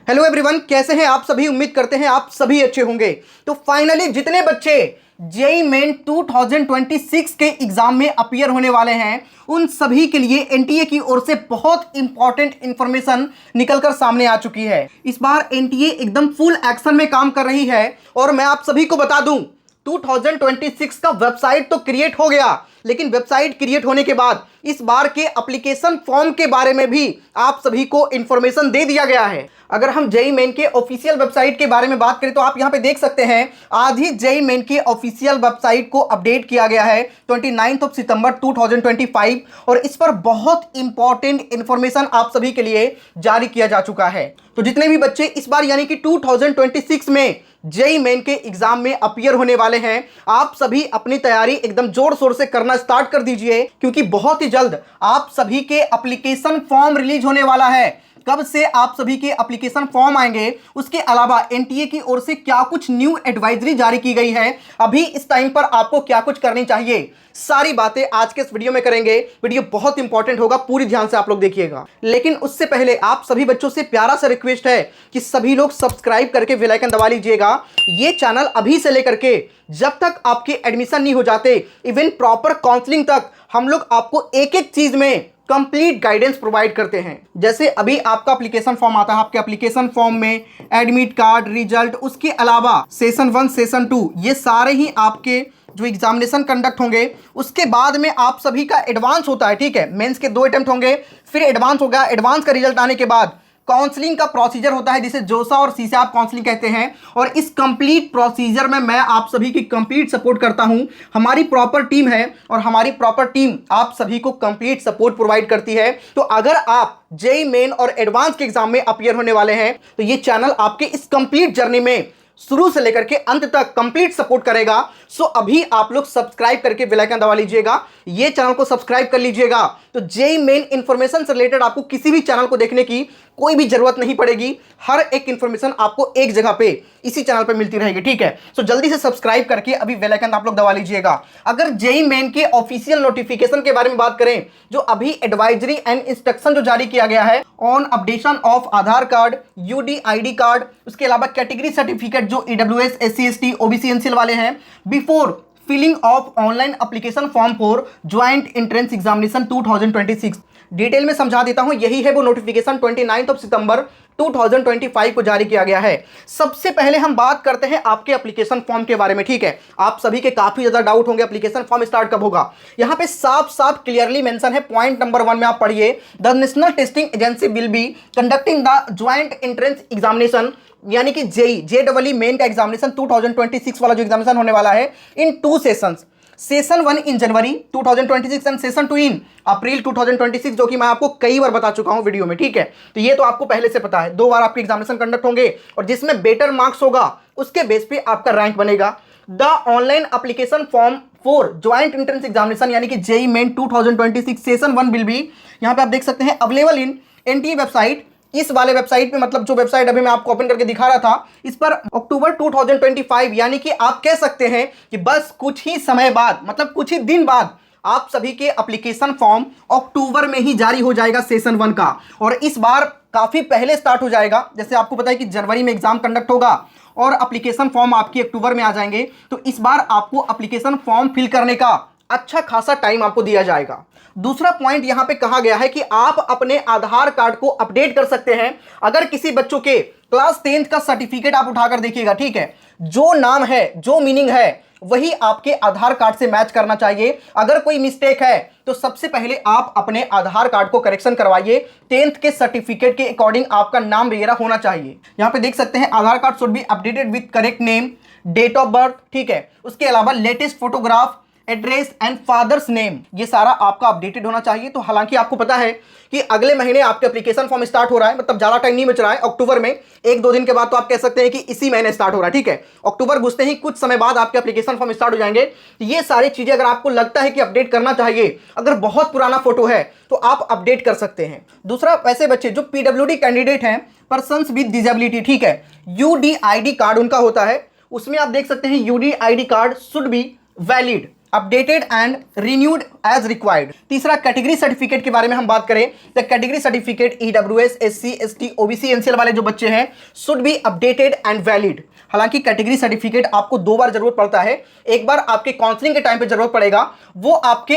Hello everyone, कैसे हैं आप सभी। उम्मीद करते हैं आप सभी अच्छे होंगे। तो फाइनली जितने बच्चे जेईई मेन 2026 के एग्जाम में अपीयर होने वाले हैं उन सभी के लिए एनटीए की ओर से बहुत इंपॉर्टेंट इंफॉर्मेशन निकलकर सामने आ चुकी है। इस बार एनटीए एकदम फुल एक्शन में काम कर रही है और मैं आप सभी को बता दूं 2026 का वेबसाइट तो क्रिएट हो गया, लेकिन वेबसाइट क्रिएट होने के बाद इस बार के एप्लीकेशन फॉर्म के बारे में भी आप सभी को इंफॉर्मेशन दे दिया गया है। अगर हम जेईई मेन के ऑफिशियल वेबसाइट के बारे में बात करें तो आप यहां पे देख सकते हैं आज ही जेईई मेन की ऑफिशियल वेबसाइट को अपडेट किया गया है 29 सितंबर 2025 और इस पर बहुत इंपॉर्टेंट इंफॉर्मेशन आप सभी के लिए जारी किया जा चुका है। तो जितने भी बच्चे इस बार यानी कि 2026 में जेईई मेन के एग्जाम में अपीयर होने वाले हैं, आप सभी अपनी तैयारी एकदम जोर शोर से करना स्टार्ट कर दीजिए, क्योंकि बहुत ही जल्द आप सभी के एप्लीकेशन फॉर्म रिलीज होने वाला है। कब से आप सभी के एप्लीकेशन फॉर्म आएंगे, उसके अलावा एनटीए की ओर से क्या कुछ न्यू एडवाइजरी जारी की गई है, अभी इस टाइम पर आपको क्या कुछ करनी चाहिए, सारी बातें आज के इस वीडियो में करेंगे। वीडियो बहुत इंपॉर्टेंट होगा, पूरी ध्यान से आप लोग देखिएगा। लेकिन उससे पहले आप सभी बच्चों से प्यारा सा रिक्वेस्ट है कि सभी लोग सब्सक्राइब करके बेल आइकन दबा लीजिएगा। ये चैनल अभी से लेकर के जब तक आपके एडमिशन नहीं हो जाते, इवन प्रॉपर काउंसलिंग तक, हम लोग आपको एक एक चीज में कंप्लीट गाइडेंस प्रोवाइड करते हैं। जैसे अभी आपका एप्लीकेशन फॉर्म आता है, आपके एप्लीकेशन फॉर्म में एडमिट कार्ड, रिजल्ट, उसके अलावा सेशन 1 सेशन 2 ये सारे ही आपके जो एग्जामिनेशन कंडक्ट होंगे, उसके बाद में आप सभी का एडवांस होता है। ठीक है, मेंस के 2 अटेम्प्ट होंगे, फिर एडवांस होगा। एडवांस का रिजल्ट आने के बाद काउंसलिंग का प्रोसीजर होता है, जिसे जोसा और सीसैप काउंसलिंग कहते हैं। और इस कंप्लीट प्रोसीजर में मैं आप सभी की कंप्लीट सपोर्ट करता हूं। हमारी प्रॉपर टीम है और हमारी प्रॉपर टीम आप सभी को कंप्लीट सपोर्ट प्रोवाइड करती है। तो अगर आप जेईई मेन और एडवांस के एग्जाम में अपीयर होने वाले हैं तो ये चैनल आपके इस कंप्लीट जर्नी में शुरू से लेकर के अंत तक कंप्लीट सपोर्ट करेगा। सो अभी आप लोग सब्सक्राइब करके बेल आइकन दबा लीजिएगा, ये चैनल को सब्सक्राइब कर लीजिएगा। तो जेईई मेन इंफॉर्मेशन से रिलेटेड आपको किसी भी चैनल को देखने की कोई भी जरूरत नहीं पड़ेगी। हर एक इंफॉर्मेशन आपको एक जगह पे इसी चैनल पे मिलती रहेगी। ठीक है, सो जल्दी से सब्सक्राइब करके अभी बेल आइकन आप लोग दबा लीजिएगा। अगर जेईई मेन के ऑफिशियल नोटिफिकेशन के बारे में बात करें, जो अभी एडवाइजरी एंड इंस्ट्रक्शन जो जारी किया गया है on updation of Aadhaar card, UDID card, उसके अलावा कैटेगरी सर्टिफिकेट जो EWS, SC, ST, OBC, NCL वाले हैं, before filling of online application form for joint entrance examination 2026। Detail में समझा देता हूं, यही है वो नोटिफिकेशन 29 सितंबर 2025 को जारी किया गया है। सबसे पहले हम बात करते हैं आपके एप्लीकेशन फॉर्म के बारे में। ठीक है, आप सभी के काफी ज्यादा डाउट होंगे एप्लीकेशन फॉर्म स्टार्ट कब होगा। यहां पे साफ साफ क्लियरली मेंशन है, पॉइंट नंबर 1 में आप पढ़िए, the national testing agency will be conducting the joint entrance examination, यानी कि जेईई मेन का एग्जामिनेशन 2026 वाला जो एग्जामिनेशन होने वाला है, इन 2 sessions. Session 1 in January 2026 and session 2 इन अप्रैल 2026, जो कि मैं आपको कई बार बता चुका हूं वीडियो में। ठीक है, तो ये तो आपको पहले से पता है। 2 बार आपके एग्जामिनेशन कंडक्ट होंगे और जिसमें बेटर मार्क्स होगा उसके बेस पे आपका रैंक बनेगा। The online application form for joint entrance examination यानी कि JEE main 2026 session 1 will be, यहां पे आप देख सकते हैं, अवेलेबल इन एनटीए वेबसाइट। इस वाले वेबसाइट पे, मतलब जो वेबसाइट अभी मैं आपको ओपन करके दिखा रहा था, इस पर अक्टूबर 2025 यानी कि आप कह सकते हैं कि बस कुछ ही समय बाद, मतलब कुछ ही दिन बाद आप सभी के एप्लीकेशन फॉर्म अक्टूबर में ही जारी हो जाएगा सेशन 1 का। और इस बार काफी पहले स्टार्ट हो जाएगा। जैसे आपको पता है कि जनवरी में एग्जाम कंडक्ट होगा और एप्लीकेशन फॉर्म आपकी अक्टूबर में आ जाएंगे, तो इस बार आपको एप्लीकेशन फॉर्म फिल करने का अच्छा खासा टाइम आपको दिया जाएगा। दूसरा पॉइंट यहां पे कहा गया है कि आप अपने आधार कार्ड को अपडेट कर सकते हैं। अगर किसी बच्चों के क्लास 10th का सर्टिफिकेट आप उठाकर देखिएगा, ठीक है, जो नाम है, जो मीनिंग है, वही आपके आधार कार्ड से मैच करना चाहिए। अगर कोई मिस्टेक है तो सबसे पहले आप अपने आधार कार्ड को करेक्शन करवाइए। 10th के सर्टिफिकेट के अकॉर्डिंग आपका नाम वगैरह होना चाहिए। यहां पे देख सकते हैं, Aadhaar card should be updated with correct name, date of birth. ठीक है, उसके अलावा latest photograph, address and father's name, ये सारा आपका अपडेटेड होना चाहिए। तो हालांकि आपको पता है कि अगले महीने आपके एप्लीकेशन फॉर्म स्टार्ट हो रहा है, मतलब ज्यादा टाइम नहीं बच रहा है, अक्टूबर में 1-2 दिन के बाद, तो आप कह सकते हैं कि इसी महीने स्टार्ट हो रहा है। ठीक है, अक्टूबर घुसते ही कुछ समय बाद आपके एप्लीकेशन फॉर्म स्टार्ट हो जाएंगे। ये सारी चीजें अगर आपको लगता है कि अपडेट करना चाहिए, अगर बहुत पुराना फोटो है तो आप अपडेट कर सकते हैं। दूसरा, वैसे बच्चे जो पीडब्ल्यूडी कैंडिडेट हैं, पर्सन्स विद डिजेबिलिटी, ठीक है, यूडीआईडी कार्ड उनका होता है, उसमें आप देख सकते हैं UDID card should be valid. Updated and renewed as required. तीसरा, कैटेगरी सर्टिफिकेट के बारे में हम बात करें तो category certificate EWS, SC, ST, OBC, NCL वाले जो बच्चे हैं should be updated and valid. हालांकि कैटेगरी सर्टिफिकेट आपको 2 बार जरूरत पड़ता है। एक बार आपके काउंसलिंग के टाइम पे जरूरत पड़ेगा, वो आपके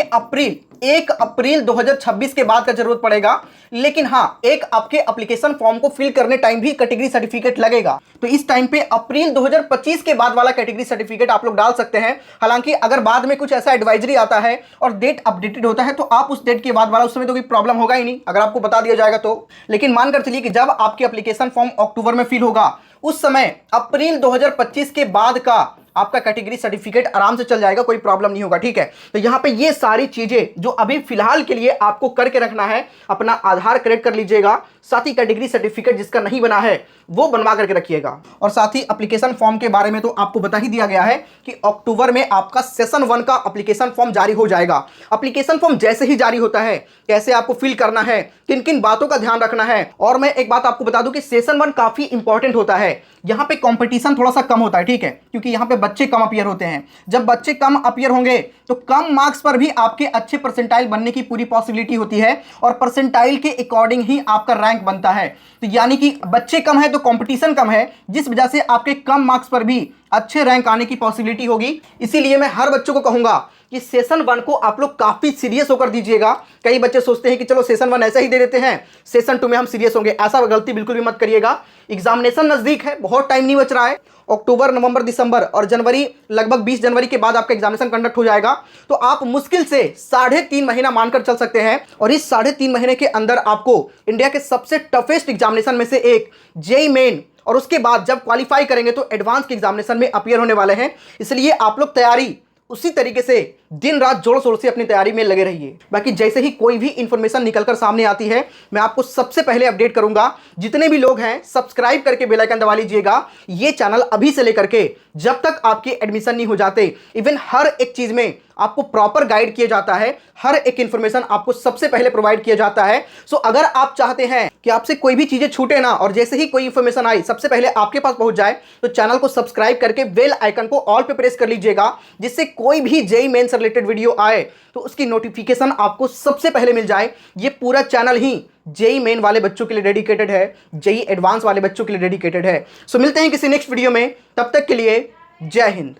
1 अप्रैल 2026 के बाद का जरूरत पड़ेगा। लेकिन हाँ, एक आपके एप्लीकेशन फॉर्म को फिल करने टाइम भी कैटेगरी सर्टिफिकेट लगेगा। तो इस टाइम पे अप्रैल 2025 के बाद वाला कैटेगरी सर्टिफिकेट आप लोग डाल सकते हैं। हालांकि अगर बाद में कुछ ऐसा एडवाइजरी आता है और डेट अपडेटेड होता है तो आप उस डेट के बाद वाला, उस समय तो कोई प्रॉब्लम होगा ही नहीं अगर आपको बता दिया जाएगा तो। लेकिन मानकर चलिए कि जब आपकी एप्लीकेशन फॉर्म अक्टूबर में फिल होगा, उस समय अप्रैल 2025 के बाद का आपका कैटेगरी सर्टिफिकेट आराम से चल जाएगा, कोई प्रॉब्लम नहीं होगा। ठीक है, तो यहां पे ये सारी चीजें जो अभी फिलहाल के लिए आपको करके रखना है, अपना आधार करेक्ट कर लीजिएगा, साथ ही कैटेगरी सर्टिफिकेट जिसका नहीं बना है वो बनवा करके रखिएगा। और साथ ही एप्लीकेशन फॉर्म के बारे में तो आपको बता ही दिया गया है कि अक्टूबर में आपका सेशन 1 का एप्लीकेशन फॉर्म जारी हो जाएगा। एप्लीकेशन फॉर्म जैसे ही जारी होता है, कैसे आपको फिल करना है, किन किन बातों का ध्यान रखना है। और मैं एक बात आपको बता दूं कि सेशन 1 काफी इंपॉर्टेंट होता है। यहां पे कंपटीशन थोड़ा सा कम होता है, ठीक है, क्योंकि यहां पे बच्चे कम अपीयर होते हैं। जब बच्चे कम अपीयर होंगे तो कम मार्क्स पर भी आपके अच्छे परसेंटाइल बनने की पूरी पॉसिबिलिटी होती है, और परसेंटाइल के अकॉर्डिंग ही आपका रैंक बनता है। तो यानी कि बच्चे कम है तो कंपटीशन कम है, जिस वजह से आपके कम मार्क्स पर भी अच्छे रैंक आने की पॉसिबिलिटी होगी। इसीलिए मैं हर बच्चों को कहूंगा कि सेशन 1 को आप लोग काफी सीरियस होकर दीजिएगा। कई बच्चे सोचते हैं कि चलो सेशन 1 ऐसा ही दे देते हैं, सेशन 2 में हम सीरियस होंगे। ऐसा गलती बिल्कुल भी मत करिएगा। एग्जामिनेशन नजदीक है, बहुत टाइम नहीं बच रहा है। अक्टूबर, नवंबर, दिसंबर और जनवरी, लगभग 20 जनवरी के बाद आपका एग्जामिनेशन कंडक्ट हो जाएगा। तो आप मुश्किल से 3.5 महीना मानकर चल सकते हैं, और इस 3.5 महीने के अंदर आपको इंडिया के सबसे टफेस्ट एग्जामिनेशन में से एक जेईई मेन, और उसके बाद जब क्वालिफाई करेंगे तो एडवांस के एग्जामिनेशन में अपीयर होने वाले हैं। इसलिए आप लोग तैयारी उसी तरीके से दिन रात जोर शोर से अपनी तैयारी में लगे रहिए। बाकी जैसे ही कोई भी इंफॉर्मेशन निकलकर सामने आती है, मैं आपको सबसे पहले अपडेट करूंगा। जितने भी लोग हैं सब्सक्राइब करके बेल आइकन दबा लीजिएगा। ये चैनल अभी से लेकर के जब तक आपके एडमिशन नहीं हो जाते, इवन हर एक चीज में आपको प्रॉपर गाइड किया जाता है, हर एक इंफॉर्मेशन आपको सबसे पहले प्रोवाइड किया जाता है। सो अगर आप चाहते हैं कि आपसे कोई भी चीजें छूटे ना, और जैसे ही कोई इंफॉर्मेशन आई सबसे पहले आपके पास पहुंच जाए, तो चैनल को सब्सक्राइब करके बेल आइकन को ऑल पे प्रेस कर लीजिएगा, जिससे कोई भी जेईई मेन से रिलेटेड वीडियो आए तो उसकी नोटिफिकेशन आपको सबसे पहले मिल जाए। ये पूरा चैनल ही जेईई मेन वाले बच्चों के लिए डेडिकेटेड है, जेईई एडवांस वाले बच्चों के लिए डेडिकेटेड है। सो मिलते हैं किसी नेक्स्ट वीडियो में, तब तक के लिए जय हिंद।